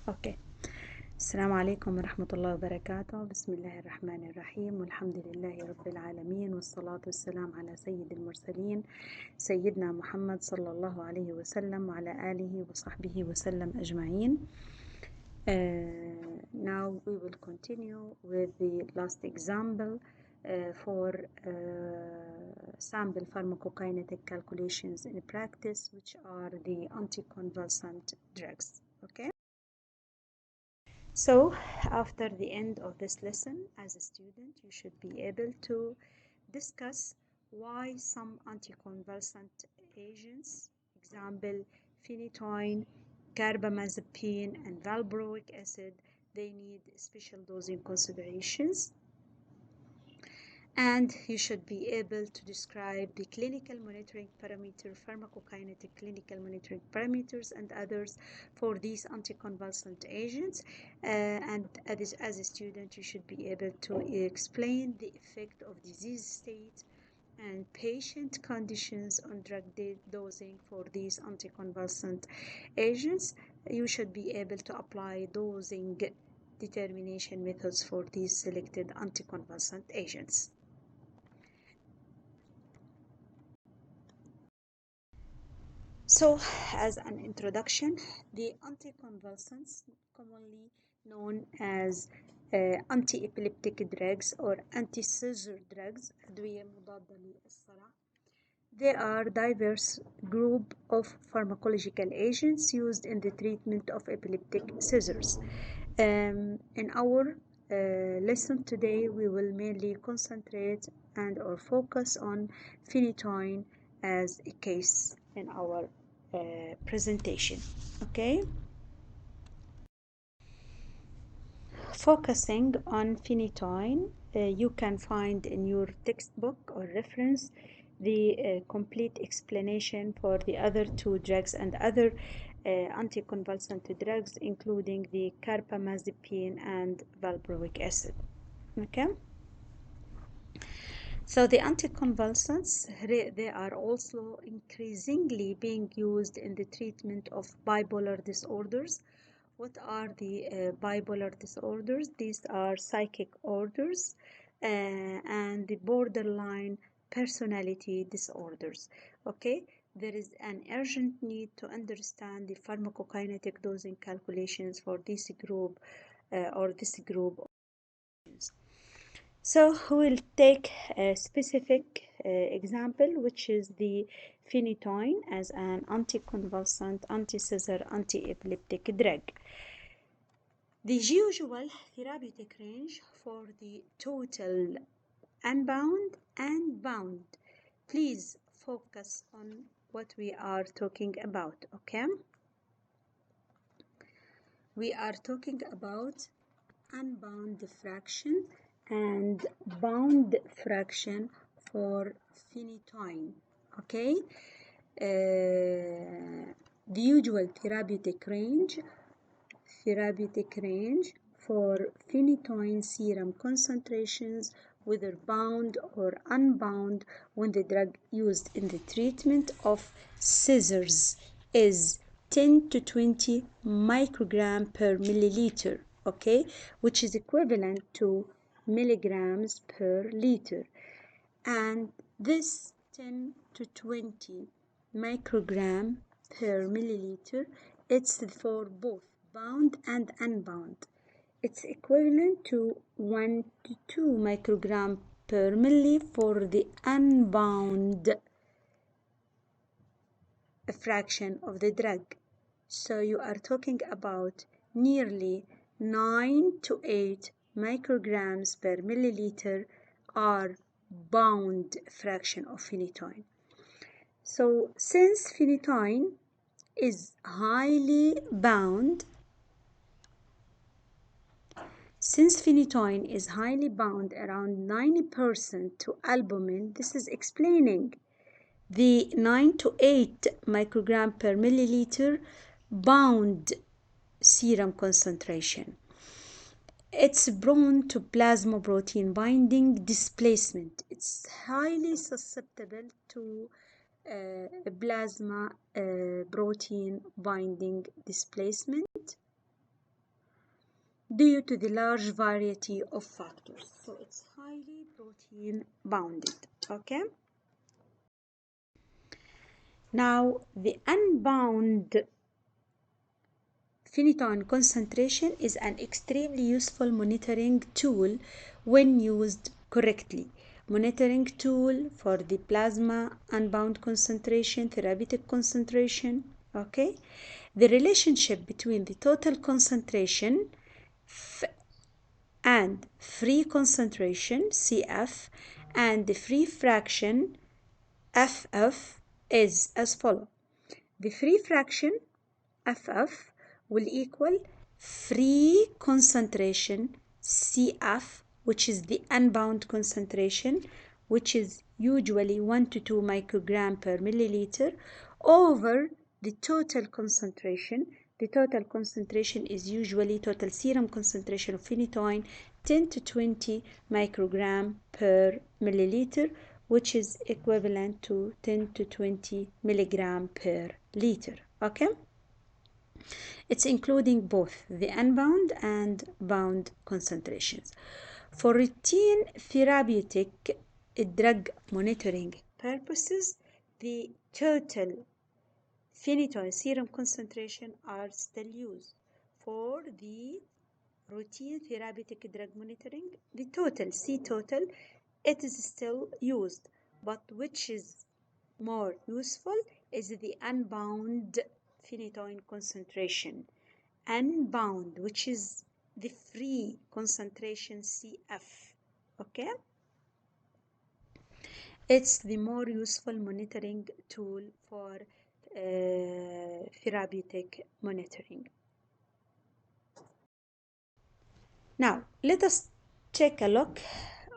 اوكي. السلام عليكم ورحمة الله وبركاته. بسم الله الرحمن الرحيم، والحمد لله رب العالمين، والصلاة والسلام على سيد المرسلين سيدنا محمد صلى الله عليه وسلم وعلى آله وصحبه وسلم أجمعين. Now we will continue with the last example for sample pharmacokinetic calculations in practice, which are the anticonvulsant drugs. Okay. So after the end of this lesson, as a student, you should be able to discuss why some anticonvulsant agents, example phenytoin, carbamazepine, and valproic acid, they need special dosing considerations. And you should be able to describe the clinical monitoring parameter, pharmacokinetic clinical monitoring parameters, and others for these anticonvulsant agents. And as a student, you should be able to explain the effect of disease state and patient conditions on drug dosing for these anticonvulsant agents. You should be able to apply dosing determination methods for these selected anticonvulsant agents. So, as an introduction, the anticonvulsants, commonly known as anti-epileptic drugs or anti-seizure drugs, they are diverse group of pharmacological agents used in the treatment of epileptic seizures. In our lesson today, we will mainly concentrate or focus on phenytoin as a case in our presentation. Okay. Focusing on phenytoin, you can find in your textbook or reference the complete explanation for the other two drugs and other anticonvulsant drugs, including the carbamazepine and valproic acid. Okay. So the anticonvulsants, they are also increasingly being used in the treatment of bipolar disorders. What are the bipolar disorders? These are psychic orders and the borderline personality disorders. Okay, there is an urgent need to understand the pharmacokinetic dosing calculations for this group of patients. So we'll take a specific example, which is the phenytoin as an anticonvulsant, anti-seizure, anti-epileptic drug. The usual therapeutic range for the total unbound and bound. Please focus on what we are talking about, okay? We are talking about unbound fraction and bound fraction for phenytoin, okay? The usual therapeutic range for phenytoin serum concentrations, whether bound or unbound, when the drug used in the treatment of seizures, is 10 to 20 microgram per milliliter, okay, which is equivalent to milligrams per liter. And this 10 to 20 microgram per milliliter, it's for both bound and unbound. It's equivalent to 1 to 2 microgram per milli for the unbound fraction of the drug. So you are talking about nearly 9 to 8 micrograms per milliliter are bound fraction of phenytoin. So since phenytoin is highly bound, around 90% to albumin, this is explaining the 9 to 8 microgram per milliliter bound serum concentration. It's prone to plasma protein binding displacement. It's highly susceptible to plasma protein binding displacement. due to the large variety of factors. So it's highly protein bounded. Okay. Now the unbound phenytoin concentration is an extremely useful monitoring tool when used correctly. Monitoring tool for the plasma unbound concentration, therapeutic concentration. Okay. The relationship between the total concentration and free concentration CF and the free fraction FF is as follows. The free fraction FF will equal free concentration CF, which is the unbound concentration, which is usually 1 to 2 microgram per milliliter, over the total concentration. The total concentration is usually total serum concentration of phenytoin 10 to 20 microgram per milliliter, which is equivalent to 10 to 20 milligram per liter. Okay? It's including both the unbound and bound concentrations. For routine therapeutic drug monitoring purposes, the total phenytoin serum concentration are still used. For the routine therapeutic drug monitoring, the total C total, it is still used, but which is more useful is the unbound phenytoin concentration. Unbound, which is the free concentration CF. Okay, it's the more useful monitoring tool for therapeutic monitoring. Now let us take a look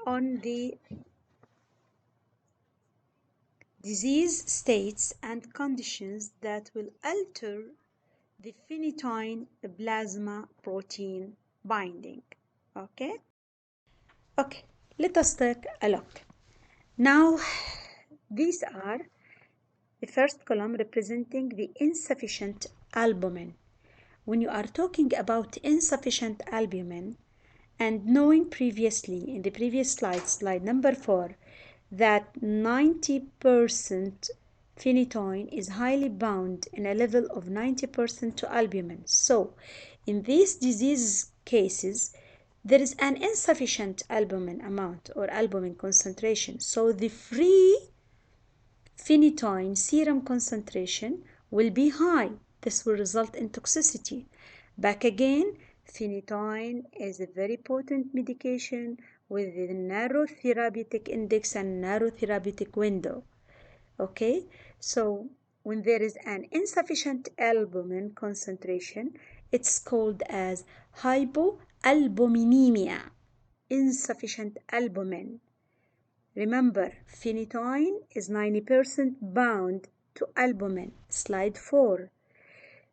on the disease states and conditions that will alter the phenytoin plasma protein binding. Okay, let us take a look. Now these are the first column representing the insufficient albumin. When you are talking about insufficient albumin, and knowing previously in the previous slide, slide number 4, that 90% phenytoin is highly bound in a level of 90% to albumin. So in these disease cases, there is an insufficient albumin amount or albumin concentration. So the free phenytoin serum concentration will be high. This will result in toxicity. Back again, phenytoin is a very potent medication with a narrow therapeutic index and narrow therapeutic window. Okay, so when there is an insufficient albumin concentration, it's called as hypoalbuminemia, insufficient albumin. Remember, phenytoin is 90% bound to albumin, slide 4.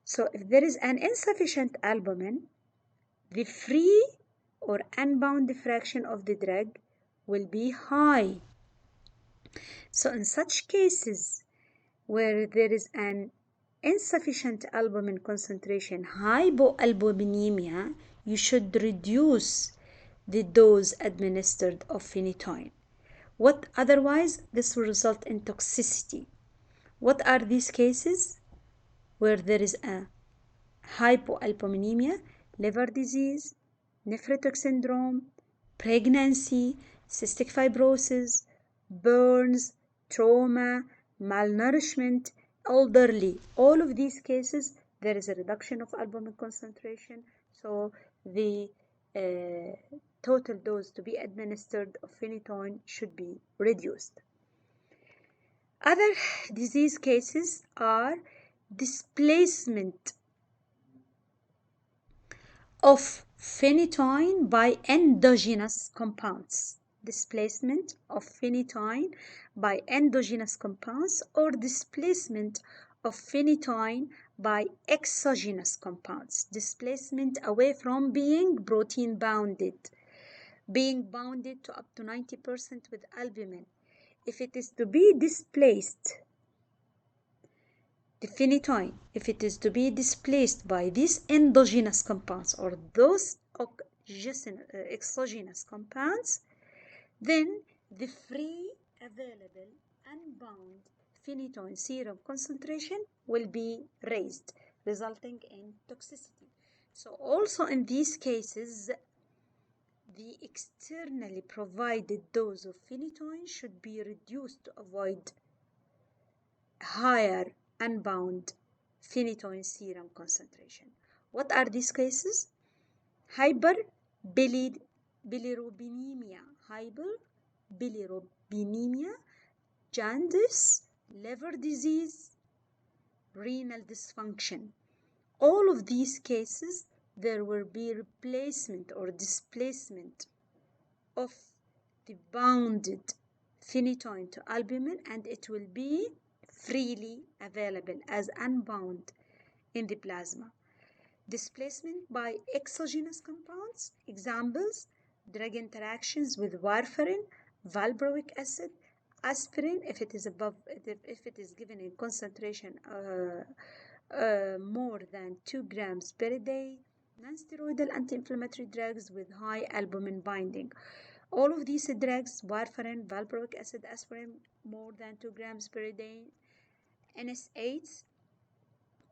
So if there is an insufficient albumin, the free or unbound fraction of the drug will be high. So in such cases where there is an insufficient albumin concentration, hypoalbuminemia, you should reduce the dose administered of phenytoin. What otherwise, this will result in toxicity. What are these cases? Where there is a hypoalbuminemia, liver disease, nephrotic syndrome, pregnancy, cystic fibrosis, burns, trauma, malnourishment, elderly. All of these cases, there is a reduction of albumin concentration. So the total dose to be administered of phenytoin should be reduced. Other disease cases are displacement of phenytoin by endogenous compounds. Displacement of phenytoin by endogenous compounds or displacement of phenytoin by exogenous compounds. Displacement away from being protein bounded, being bounded to up to 90% with albumin. If it is to be displaced, the phenytoin, if it is to be displaced by these endogenous compounds or those exogenous compounds, then the free available unbound phenytoin serum concentration will be raised, resulting in toxicity. So also in these cases, the externally provided dose of phenytoin should be reduced to avoid higher unbound phenytoin serum concentration. What are these cases? Hyperbilirubinemia, jaundice, liver disease, renal dysfunction. All of these cases, there will be replacement or displacement of the bounded phenytoin to albumin, and it will be freely available as unbound in the plasma. Displacement by exogenous compounds, examples, drug interactions with warfarin, valproic acid, aspirin if it is given in concentration more than 2 grams per day, non-steroidal anti-inflammatory drugs with high albumin binding. All of these drugs, warfarin, valproic acid, aspirin, more than 2 grams per day, NSAIDs,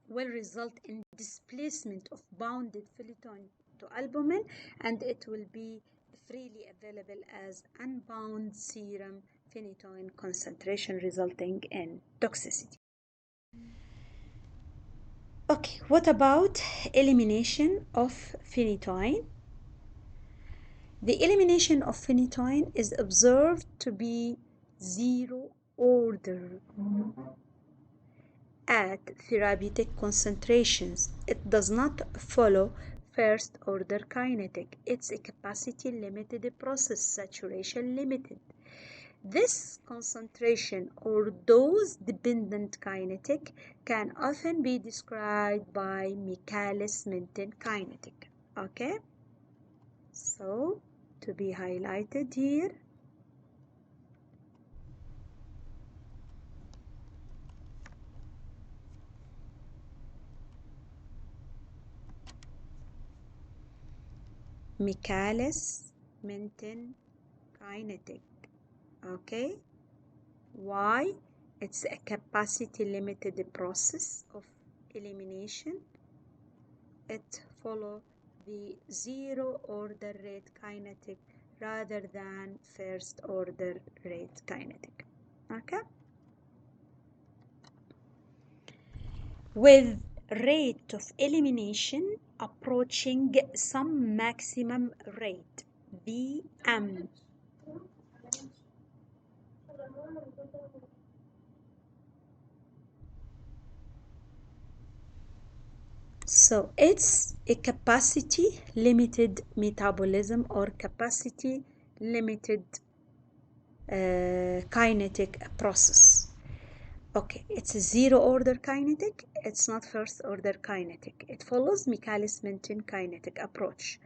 will result in displacement of bounded phenytoin to albumin, and it will be freely available as unbound serum phenytoin concentration, resulting in toxicity. Okay, what about elimination of phenytoin? The elimination of phenytoin is observed to be zero order at therapeutic concentrations. It does not follow first order kinetic. It's a capacity limited process, saturation limited. This concentration or dose dependent kinetic can often be described by Michaelis-Menten kinetic. Okay, so to be highlighted here, Michaelis-Menten kinetic. Okay, why? It's a capacity limited process of elimination. It follows the zero order rate kinetic rather than first order rate kinetic. Okay, with rate of elimination approaching some maximum rate, Vm. So it's a capacity limited metabolism or capacity limited kinetic process. Okay, it's a zero order kinetic. It's not first order kinetic. It follows Michaelis-Menten kinetic approach.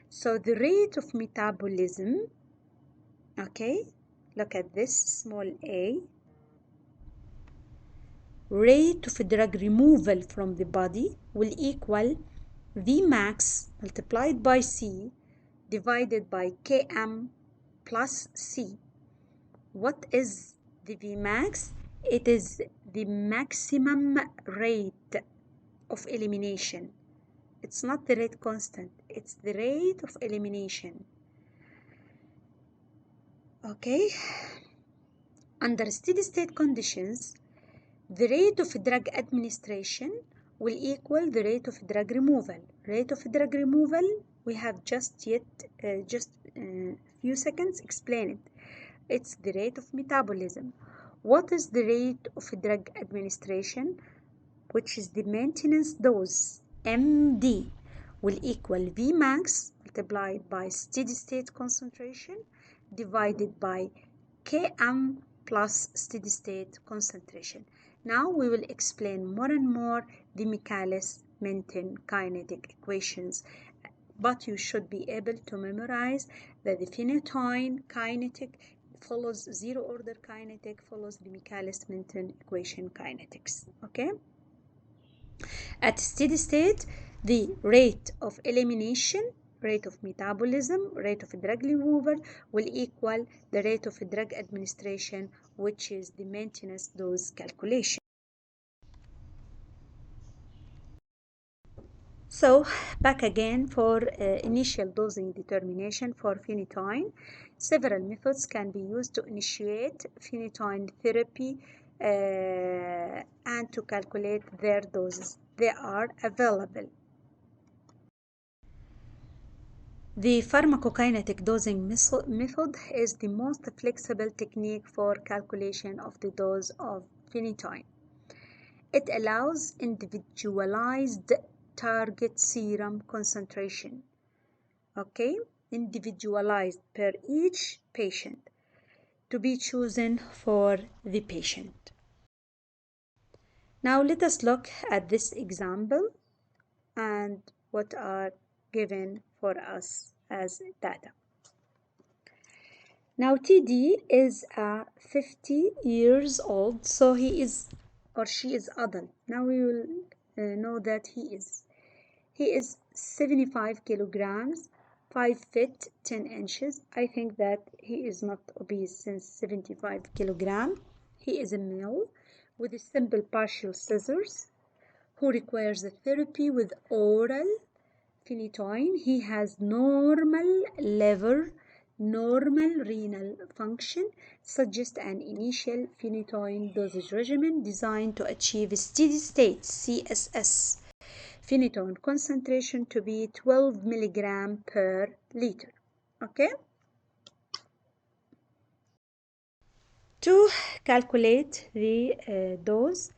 So the rate of metabolism, okay, look at this small a, rate of drug removal from the body will equal Vmax multiplied by C divided by Km plus C. What is the Vmax? It is the maximum rate of elimination. It's not the rate constant, it's the rate of elimination. Okay, under steady state conditions, the rate of drug administration will equal the rate of drug removal. Rate of drug removal, we have just few seconds explain it. It's the rate of metabolism. What is the rate of drug administration, which is the maintenance dose, MD, will equal Vmax multiplied by steady state concentration divided by Km plus steady state concentration. Now we will explain more and more the Michaelis-Menten kinetic equations, but you should be able to memorize that the phenytoin kinetic follows zero order kinetic, follows the Michaelis-Menten equation kinetics. Okay, at steady state, the rate of elimination rate of metabolism, rate of drug removal, will equal the rate of drug administration, which is the maintenance dose calculation. So back again for initial dosing determination for phenytoin. Several methods can be used to initiate phenytoin therapy and to calculate their doses. They are available. The pharmacokinetic dosing method is the most flexible technique for calculation of the dose of phenytoin. It allows individualized target serum concentration, okay, individualized per each patient, to be chosen for the patient. Now let us look at this example and what are given for us as data. Now TD is 50 years old, so he is or she is adult. Now we will know that he is 75 kilograms, 5 feet 10 inches. I think that he is not obese since 75 kilogram. He is a male with a simple partial scissors who requires a therapy with oral phenytoin. He has normal liver, normal renal function, suggest an initial phenytoin dosage regimen designed to achieve a steady state CSS phenytoin concentration to be 12 milligram per liter. Okay? To calculate the dose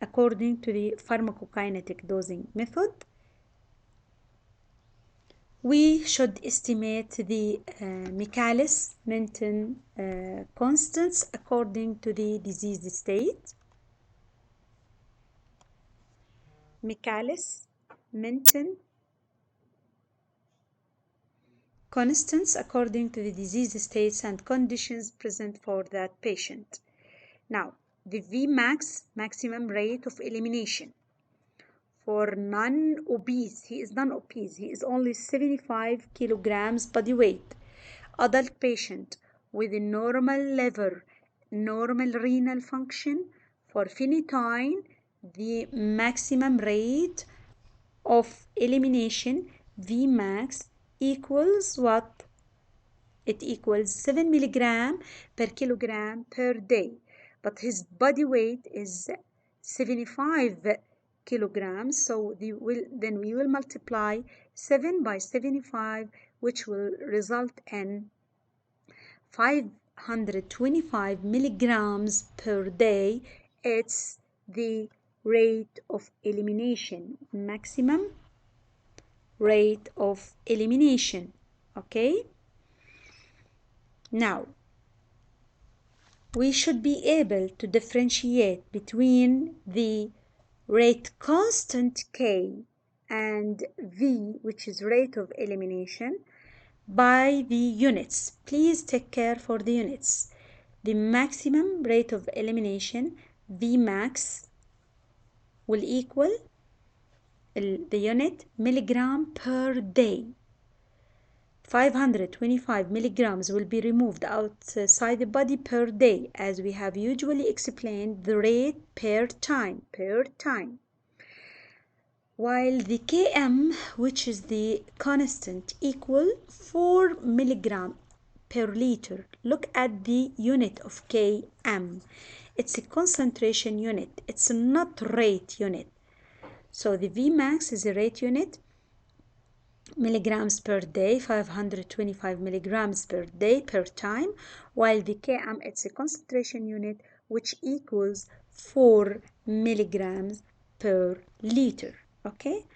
according to the pharmacokinetic dosing method, we should estimate the Michaelis-Menten constants according to the disease state. Michaelis-Menten constants according to the disease states and conditions present for that patient. Now, the Vmax, maximum rate of elimination. For non-obese, he is non-obese, he is only 75 kilograms body weight. Adult patient with a normal liver, normal renal function. For phenytoin, the maximum rate of elimination, Vmax, equals what? It equals 7 milligram per kilogram per day. But his body weight is 75 kilograms, so then we will multiply 7 by 75, which will result in 525 milligrams per day. It's the rate of elimination, maximum rate of elimination. Okay? Now, we should be able to differentiate between the rate constant K and V, which is rate of elimination, by the units. Please take care for the units. The maximum rate of elimination, Vmax, will equal the unit milligram per day. 525 milligrams will be removed outside the body per day, as we have usually explained the rate per time, while the Km, which is the constant, equal 4 milligram per liter. Look at the unit of Km. It's a concentration unit. It's not rate unit. So the Vmax is a rate unit, milligrams per day, 525 milligrams per day per time, while the Km, it's a concentration unit, which equals 4 milligrams per liter. Okay,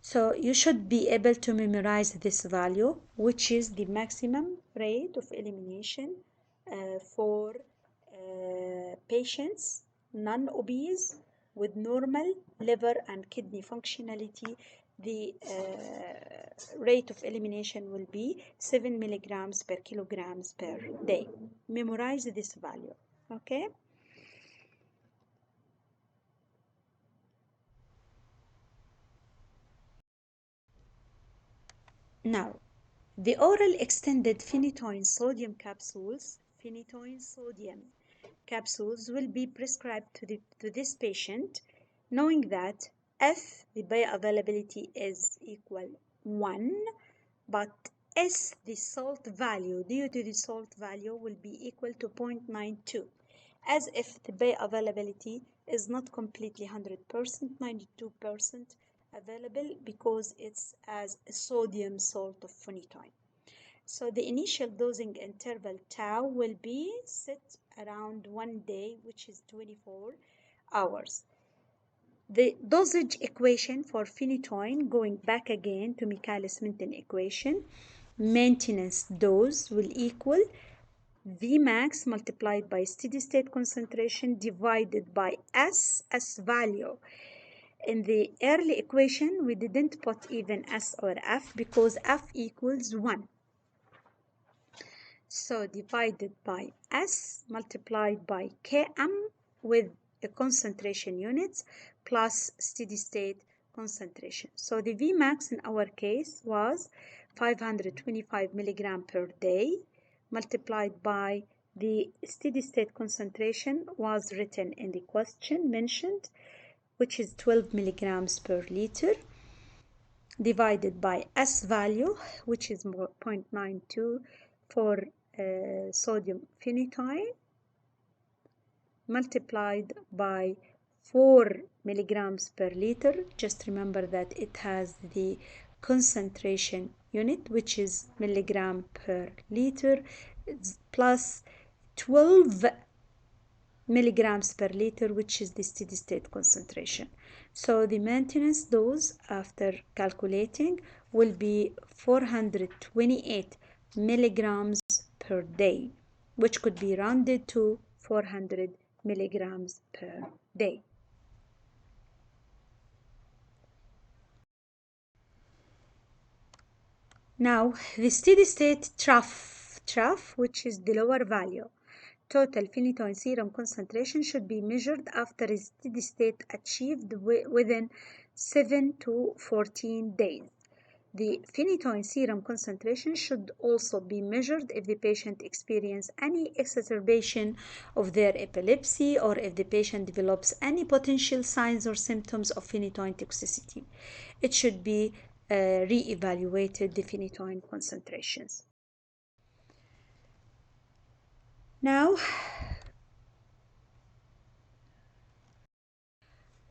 so you should be able to memorize this value, which is the maximum rate of elimination for patients non-obese with normal liver and kidney functionality. The rate of elimination will be 7 milligrams per kilograms per day. Memorize this value. Okay. Now, the oral extended phenytoin sodium capsules will be prescribed to this patient, knowing that F, the bioavailability, is equal 1, but S, the salt value, due to the salt value, will be equal to 0.92, as if the bioavailability is not completely 100%, 92% available, because it's as a sodium salt of phenytoin. So the initial dosing interval tau will be set around 1 day, which is 24 hours. The dosage equation for phenytoin, going back again to Michaelis-Menten equation, maintenance dose will equal Vmax multiplied by steady state concentration divided by S value. In the early equation, we didn't put even S or F because F equals 1. So divided by S multiplied by Km with a concentration units plus steady state concentration. So the Vmax in our case was 525 milligram per day multiplied by the steady state concentration was written in the question mentioned, which is 12 milligrams per liter, divided by S value, which is 0.92 for sodium phenytoin, multiplied by 4 milligrams per liter. Just remember that it has the concentration unit, which is milligram per liter, plus 12 milligrams per liter, which is the steady state concentration. So the maintenance dose after calculating will be 428 milligrams per day, which could be rounded to 400 milligrams per day. Now, the steady state trough, which is the lower value, total phenytoin serum concentration should be measured after a steady state achieved within 7 to 14 days. The phenytoin serum concentration should also be measured if the patient experiences any exacerbation of their epilepsy or if the patient develops any potential signs or symptoms of phenytoin toxicity. It should be re-evaluated, the phenytoin concentrations. Now,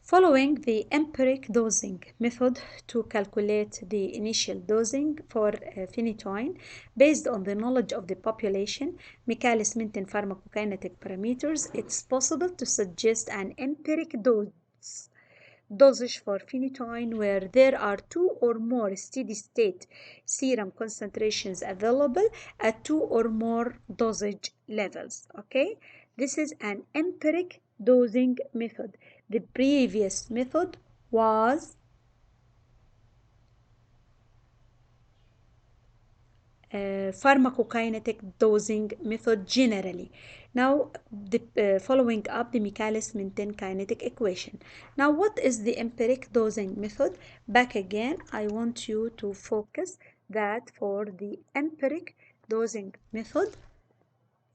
following the empiric dosing method to calculate the initial dosing for phenytoin based on the knowledge of the population, Michaelis-Menten pharmacokinetic parameters, it's possible to suggest an empiric dosage for phenytoin where there are 2 or more steady state serum concentrations available at 2 or more dosage levels. Okay, this is an empiric dosing method. The previous method was pharmacokinetic dosing method generally. Now, following up the Michaelis-Menten kinetic equation. Now, what is the empiric dosing method? Back again, I want you to focus that for the empiric dosing method,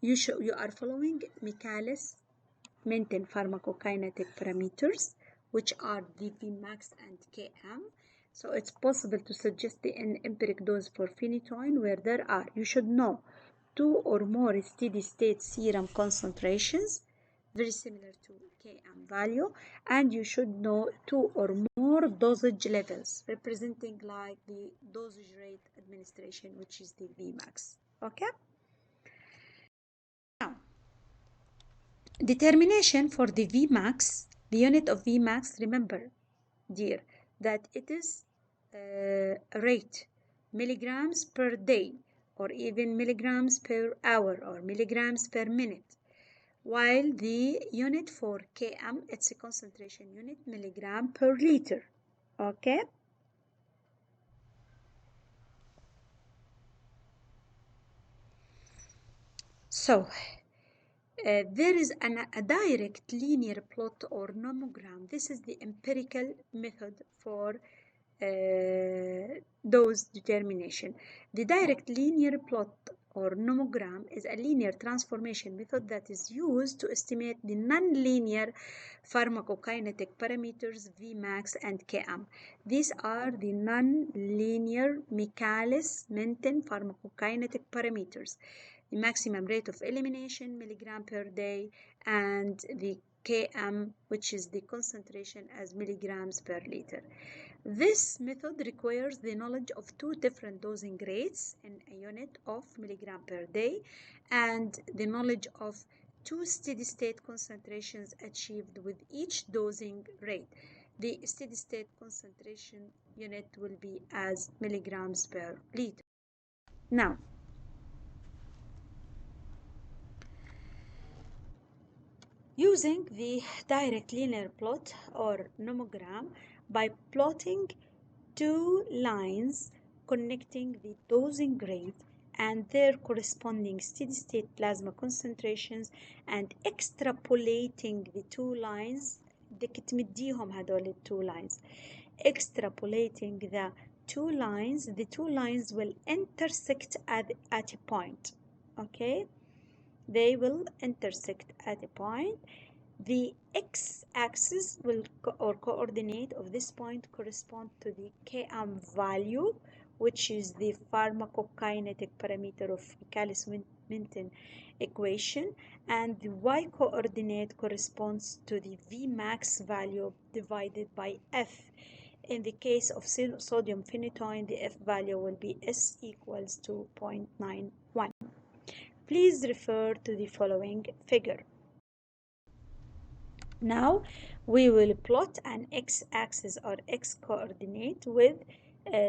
you are following Michaelis-Menten pharmacokinetic parameters, which are the Vmax and Km. So it's possible to suggest the empiric dose for phenytoin where there are, you should know, 2 or more steady state serum concentrations, very similar to Km value, and you should know 2 or more dosage levels, representing like the dosage rate administration, which is the Vmax. Okay? Now, determination for the Vmax, the unit of Vmax, remember, dear, that it is rate, milligrams per day, or even milligrams per hour, or milligrams per minute. While the unit for Km, it's a concentration unit, milligram per liter. Okay? So, there is a direct linear plot or nomogram. This is the empirical method for dose determination. The direct linear plot or nomogram is a linear transformation method that is used to estimate the non-linear pharmacokinetic parameters Vmax and Km. These are the non-linear Michaelis-Menten pharmacokinetic parameters: the maximum rate of elimination, milligram per day, and the Km, which is the concentration as milligrams per liter. This method requires the knowledge of two different dosing rates in a unit of milligram per day and the knowledge of two steady-state concentrations achieved with each dosing rate. The steady-state concentration unit will be as milligrams per liter. Now, using the direct linear plot or nomogram by plotting two lines connecting the dosing rate and their corresponding steady-state plasma concentrations and extrapolating the two lines ديك تمديهم هدول التو lines extrapolating the two lines will intersect at a point. Okay, they will intersect at a point. The x-axis will or coordinate of this point correspond to the Km value, which is the pharmacokinetic parameter of Michaelis-Menten equation, and the y-coordinate corresponds to the Vmax value divided by F. In the case of sodium phenytoin, the F value will be S equals to 0.91. Please refer to the following figure. Now we will plot an x-axis or x-coordinate with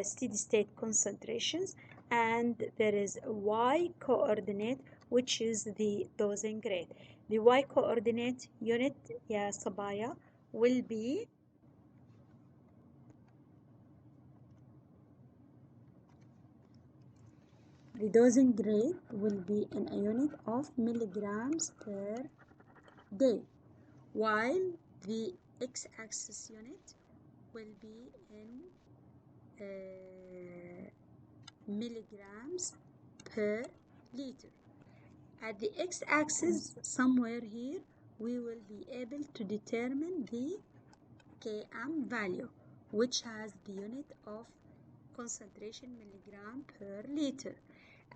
steady-state concentrations, and there is a y-coordinate which is the dosing rate. The y-coordinate unit, ya sabaya, will be the dosing rate will be in a unit of milligrams per day, while the x-axis unit will be in milligrams per liter. At the x-axis, somewhere here, we will be able to determine the Km value, which has the unit of concentration milligram per liter.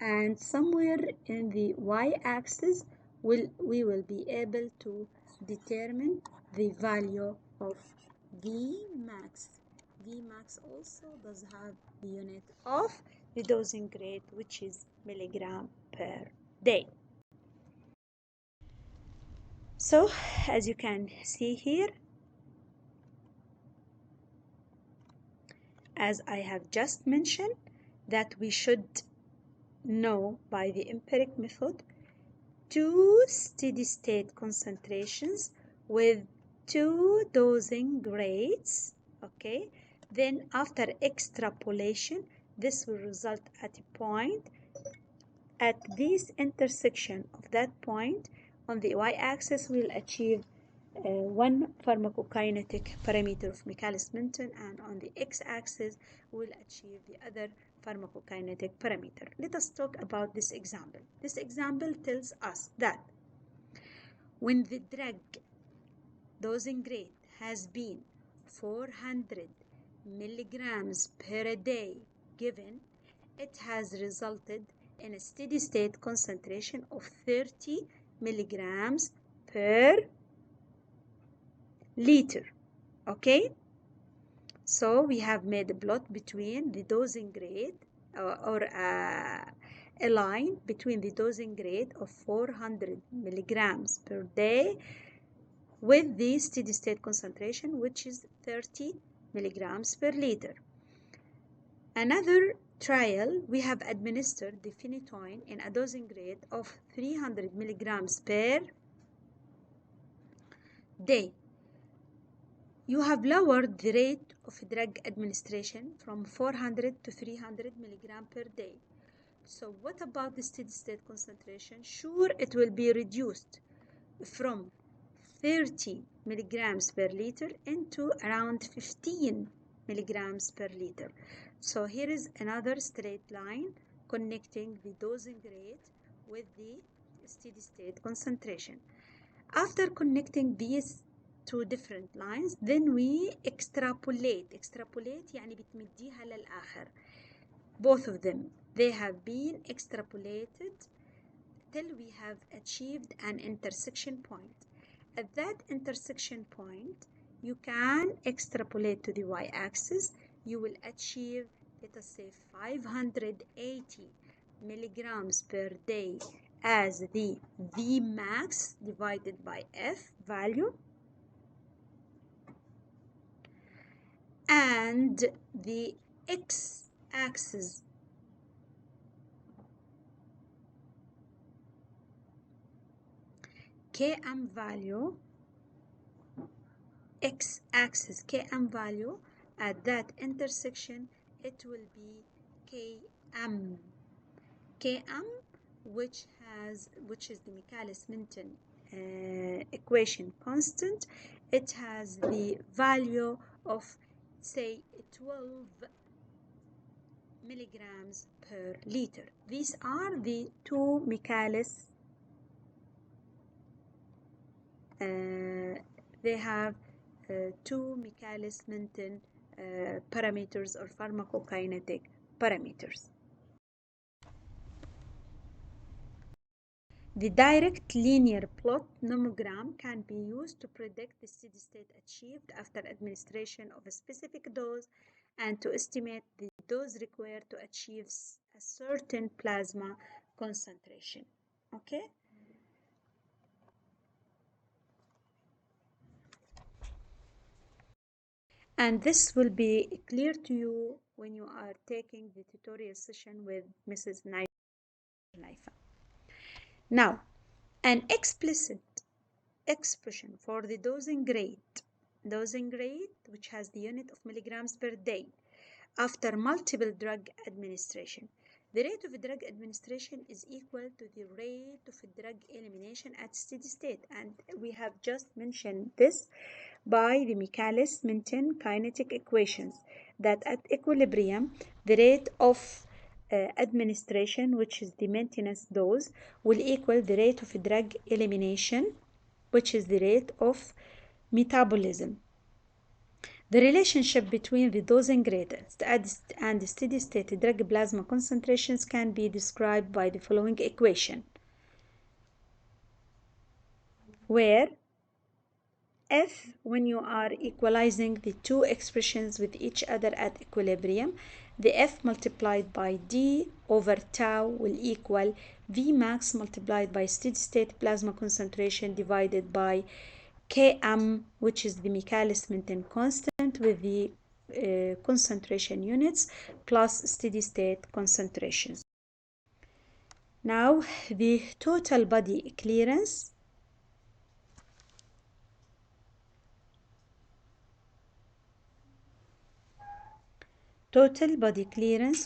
And somewhere in the y-axis, we will be able to determine the value of Vmax. Vmax also does have the unit of the dosing rate, which is milligram per day. So, as you can see here, as I have just mentioned, that we should know by the empiric method two steady-state concentrations with two dosing rates. Okay, then after extrapolation, this will result at a point. At this intersection of that point on the y-axis, we'll achieve one pharmacokinetic parameter of Michaelis-Menten, and on the x-axis, we'll achieve the other pharmacokinetic parameter. Let us talk about this example. This example tells us that when the drug dosing rate has been 400 milligrams per day given, it has resulted in a steady state concentration of 30 milligrams per liter. Okay, so we have made a plot between the dosing rate or a line between the dosing rate of 400 milligrams per day with the steady state concentration, which is 30 milligrams per liter. Another trial, we have administered the phenytoin in a dosing rate of 300 milligrams per day. You have lowered the rate of drug administration from 400 to 300 milligram per day. So what about the steady state concentration? Sure, it will be reduced from 30 milligrams per liter into around 15 milligrams per liter. So here is another straight line connecting the dosing rate with the steady state concentration. After connecting these two different lines, then we extrapolate يعني بتمديها للآخر. Both of them, they have been extrapolated till we have achieved an intersection point. At that intersection point, you can extrapolate to the y-axis. You will achieve, let us say, 580 milligrams per day as the V max divided by F value, and the x-axis Km value, x-axis Km value at that intersection, it will be Km. Km, which is the Michaelis-Menten equation constant. It has the value of, say, 12 milligrams per liter. These are the two Michaelis. They have two Michaelis-Menten parameters or pharmacokinetic parameters. The direct linear plot nomogram can be used to predict the steady state achieved after administration of a specific dose and to estimate the dose required to achieve a certain plasma concentration. Okay? And this will be clear to you when you are taking the tutorial session with Mrs. Naifa. Now, an explicit expression for the dosing rate, which has the unit of milligrams per day, after multiple drug administration. The rate of drug administration is equal to the rate of drug elimination at steady state, and we have just mentioned this by the Michaelis-Menten kinetic equations, that at equilibrium, the rate of administration, which is the maintenance dose, will equal the rate of drug elimination, which is the rate of metabolism. The relationship between the dosing rate and steady state drug plasma concentrations can be described by the following equation, where F, when you are equalizing the two expressions with each other at equilibrium, the F multiplied by D over tau will equal V max multiplied by steady state plasma concentration divided by Km, which is the Michaelis-Menten constant with the concentration units plus steady state concentrations. Now, the total body clearance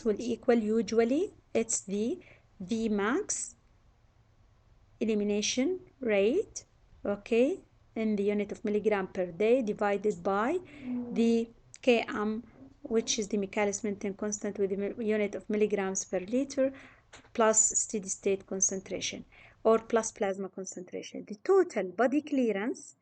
will equal, usually it's the V max elimination rate, okay, in the unit of milligram per day divided by the Km, which is the Michaelis-Menten constant with the unit of milligrams per liter, plus steady state concentration or plus plasma concentration. The total body clearance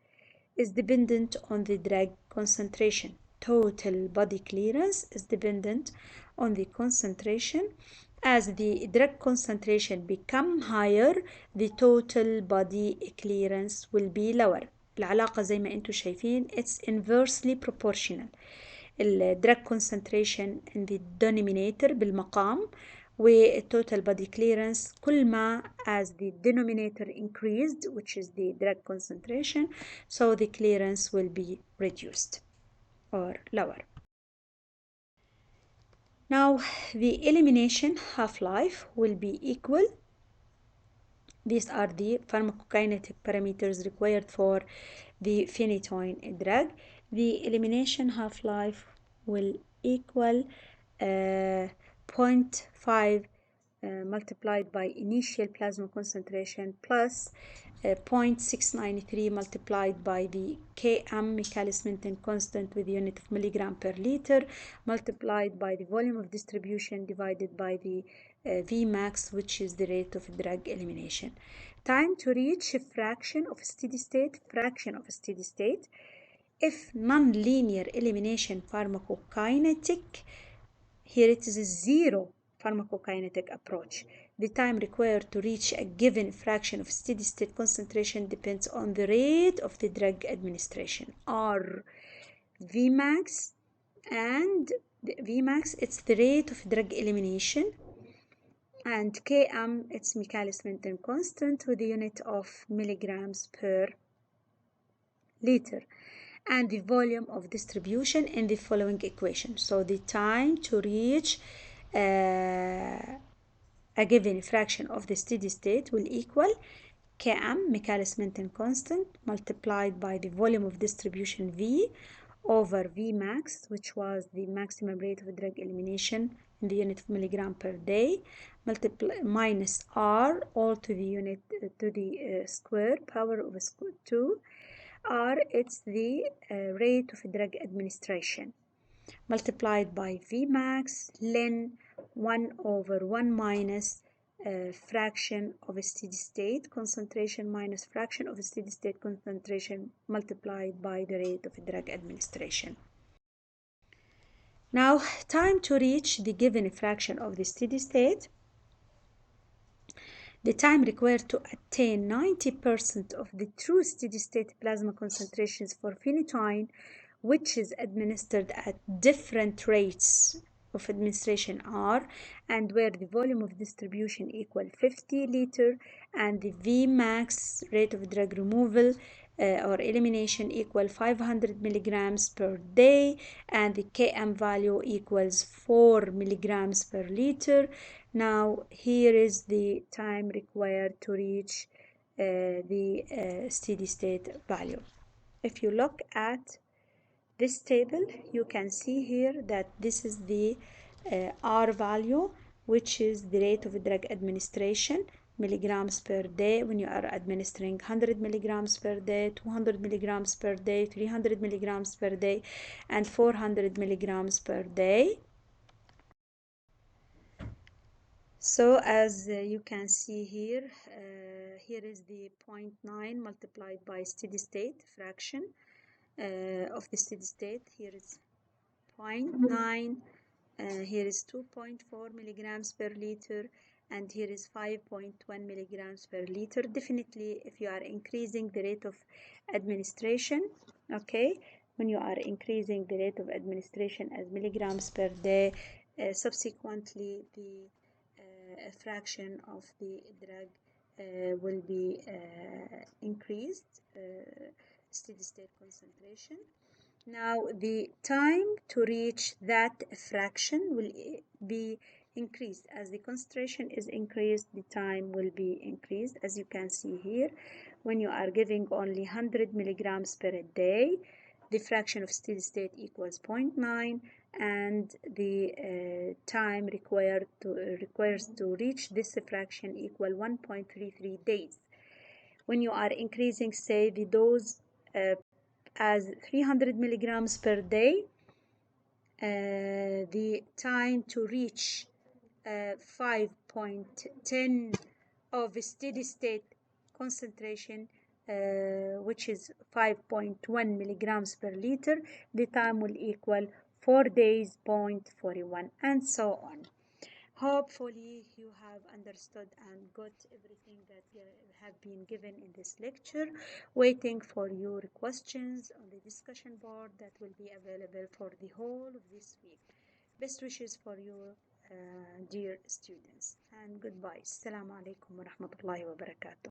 is dependent on the drug concentration. Total body clearance is dependent on the concentration. As the drug concentration become higher, the total body clearance will be lower. العلاقة زي ما انتم شايفين it's inversely proportional. الدرج concentration in the denominator بالمقام والtotal body clearance كل ما as the denominator increased, which is the drug concentration, so the clearance will be reduced or lower. Now the elimination half-life will be equal. These are the pharmacokinetic parameters required for the phenytoin drug. The elimination half-life will equal 0.5 multiplied by initial plasma concentration plus 0.693 multiplied by the Km Michaelis-Menten constant with the unit of milligram per liter multiplied by the volume of distribution divided by the Vmax, which is the rate of drug elimination. Time to reach a fraction of steady state, if non-linear elimination pharmacokinetic, here it is a zero pharmacokinetic approach. The time required to reach a given fraction of steady state concentration depends on the rate of the drug administration. R Vmax, and the Vmax, it's the rate of drug elimination, and Km, it's Michaelis-Menten constant with the unit of milligrams per liter, and the volume of distribution in the following equation. So the time to reach a given fraction of the steady state will equal Km, Michaelis-Menten constant, multiplied by the volume of distribution V over Vmax, which was the maximum rate of drug elimination in the unit of milligram per day, minus R, all to the unit to the square power of 2. R, it's the rate of drug administration, multiplied by Vmax, ln 1 over 1 minus fraction of a steady state concentration minus fraction of a steady state concentration multiplied by the rate of drug administration. Now, time to reach the given fraction of the steady state. The time required to attain 90% of the true steady state plasma concentrations for phenytoin, which is administered at different rates of administration are, and where the volume of distribution equal 50 liter and the Vmax rate of drug removal or elimination equal 500 milligrams per day, and the Km value equals 4 milligrams per liter. Now here is the time required to reach the steady state value. If you look at this table, you can see here that this is the R value, which is the rate of drug administration, milligrams per day when you are administering 100 milligrams per day, 200 milligrams per day, 300 milligrams per day, and 400 milligrams per day. So as you can see here, here is the 0.9 multiplied by steady state fraction of the steady state. Here is 0.9, here is 2.4 milligrams per liter, and here is 5.1 milligrams per liter. Definitely, if you are increasing the rate of administration, okay, when you are increasing the rate of administration as milligrams per day, subsequently the fraction of the drug will be increased, steady state concentration. Now the time to reach that fraction will be increased. As the concentration is increased, the time will be increased. As you can see here, when you are giving only 100 milligrams per day, the fraction of steady state equals 0.9, and the time requires to reach this fraction equal 1.33 days. When you are increasing, say, the dose as 300 milligrams per day, the time to reach 5.10 of steady state concentration, which is 5.1 milligrams per liter, the time will equal 4 days, 0.41, and so on. Hopefully you have understood and got everything that have been given in this lecture. Waiting for your questions on the discussion board that will be available for the whole of this week. Best wishes for your dear students, and goodbye. Assalamu alaikum wa rahmatullahi wa barakatuh.